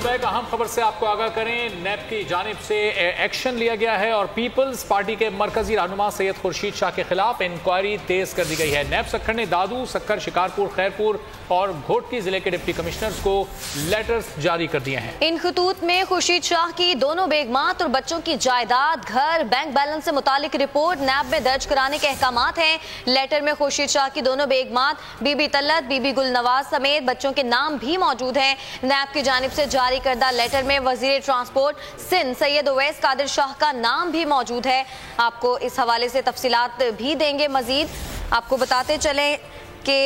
सुबह का अहम खबर से आपको आगाह करें। नैब की जानिब से एक्शन लिया गया है और पीपल्स पार्टी के मरकजी रहनुमा सैयद खुर्शीद शाह के खिलाफ इंक्वायरी तेज कर दी गई है। नैब सक्खर ने दादू, सक्खर, शिकारपुर, खैरपुर और घोटकी जिले के डिप्टी कमिश्नर्स को लेटर्स जारी कर दिए हैं। इन खतूत में खुर्शीद शाह की दोनों बेगमात और बच्चों की जायदाद, घर, बैंक बैलेंस से मुतालिक रिपोर्ट नैब में दर्ज कराने के अहकामात हैं। लेटर में खुर्शीद शाह की दोनों बेगमात, बीबी तलत, बीबी गुलनवाज समेत बच्चों के नाम भी मौजूद हैं। नैब की जानिब से जारी करदा लेटर में वजीर ट्रांसपोर्ट सिंध सैयद उवैस कादिर शाह का नाम भी मौजूद है। आपको इस हवाले से तफसीलात भी देंगे। मजीद आपको बताते चलें कि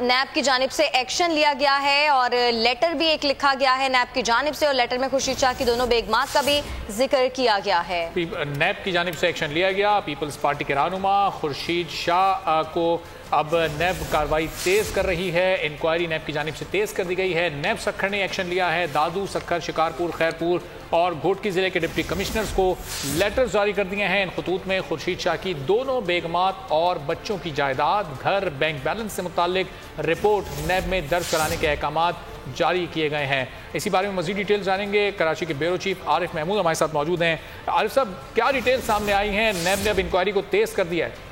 नैब की जानिब से एक्शन लिया गया है और लेटर भी एक लिखा गया है नैब की जानिब से, और लेटर में खुर्शीद शाह की दोनों बेगमात का भी जिक्र किया गया है। नैब की जानिब से एक्शन लिया गया। पीपल्स पार्टी के रहनुमा खुर्शीद शाह को अब नैब कार्रवाई तेज कर रही है। इंक्वायरी नैब की जानिब से तेज कर दी गई है। नैब सक्खर ने एक्शन लिया है। दादू, सक्खर, शिकारपुर, खैरपुर और घोटकी जिले के डिप्टी कमिश्नर्स को लेटर्स जारी कर दिए हैं। इन खतूत में खुर्शीद शाह की दोनों बेगमात और बच्चों की जायदाद, घर, बैंक बैलेंस से मुतालिक रिपोर्ट नैब में दर्ज कराने के अहकामात जारी किए गए हैं। इसी बारे में मजीद डिटेल जानेंगे। कराची के ब्यूरो चीफ आरिफ महमूद हमारे साथ मौजूद हैं। आरिफ साहब, क्या डिटेल सामने आई हैं? नैब ने अब इंक्वायरी को तेज कर दिया है।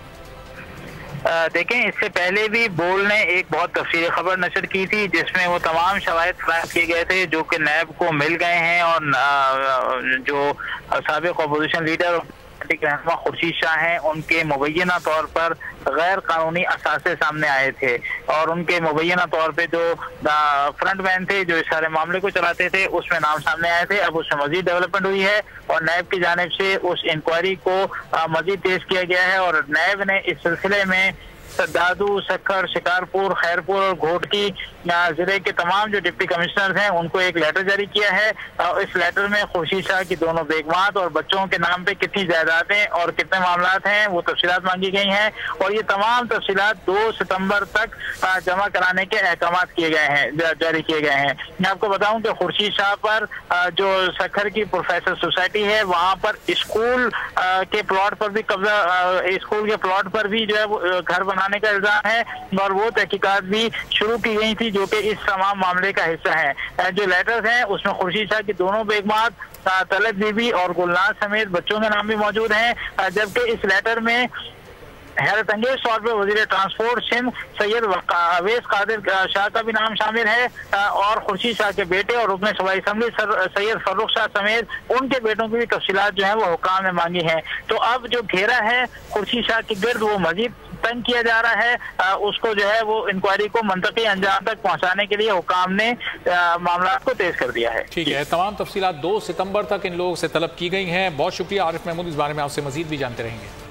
देखें, इससे पहले भी बोल ने एक बहुत तफसीली खबर नशर की थी जिसमें वो तमाम शवाहिद फराहम किए गए थे जो कि नैब को मिल गए हैं, और जो साबिक अपोजिशन लीडर पार्टी के रहनुमा खुर्शीद शाह हैं उनके मुबैना तौर पर गैर कानूनी असासे सामने आए थे, और उनके मुबैना तौर पे जो फ्रंटमैन थे जो इस सारे मामले को चलाते थे उसमें नाम सामने आए थे। अब उसमें मजीद डेवलपमेंट हुई है और नैब की जानिब से उस इंक्वायरी को मजीद तेज किया गया है, और नैब ने इस सिलसिले में दादू, सक्खर, शिकारपुर, खैरपुर और घोटकी जिले के तमाम जो डिप्टी कमिश्नर हैं उनको एक लेटर जारी किया है। इस लेटर में खुर्शीद शाह की दोनों बेगमात और बच्चों के नाम पे कितनी जायदादें और कितने मामलात हैं वो तफसीलात मांगी गई हैं, और ये तमाम तफसीलात 2 सितंबर तक जमा कराने के अहकामात किए गए हैं, जारी किए गए हैं। मैं आपको बताऊं कि खुर्शीद शाह पर जो सक्खर की प्रोफेसर सोसाइटी है वहाँ पर स्कूल के प्लॉट पर भी कब्जा, स्कूल के प्लॉट पर भी जो है घर बनाने का इल्जाम है, और वो तहकीकात भी शुरू की गई थी जो कि इस तमाम मामले का हिस्सा है। जो लेटर्स हैं उसमें खुर्शीद शाह की दोनों बेगमात, तलत बीबी और गुलनाज समेत बच्चों के नाम भी मौजूद हैं, जबकि इस लेटर में हैरत अंगेज तौर पर वजीर ट्रांसपोर्ट सिंध सैयद उवैस कादिर शाह का भी नाम शामिल है, और खुर्शीद शाह के बेटे और रुकन सूबाई असेंबली सैयद फर्रुख शाह समेत उनके बेटों की भी तफसीलात जो है वो हुकाम ने मांगी हैं। तो अब जो घेरा है खुर्शीद शाह के गिर्द वो मजीद तंग किया जा रहा है, उसको जो है वो इंक्वायरी को मंतकी अंजाम तक पहुंचाने के लिए हुकाम ने मामला को तेज कर दिया है। ठीक है, तमाम तफसीलात 2 सितंबर तक इन लोगों से तलब की गई हैं। बहुत शुक्रिया आरिफ महमूद, इस बारे में आपसे मजीद भी जानते रहेंगे।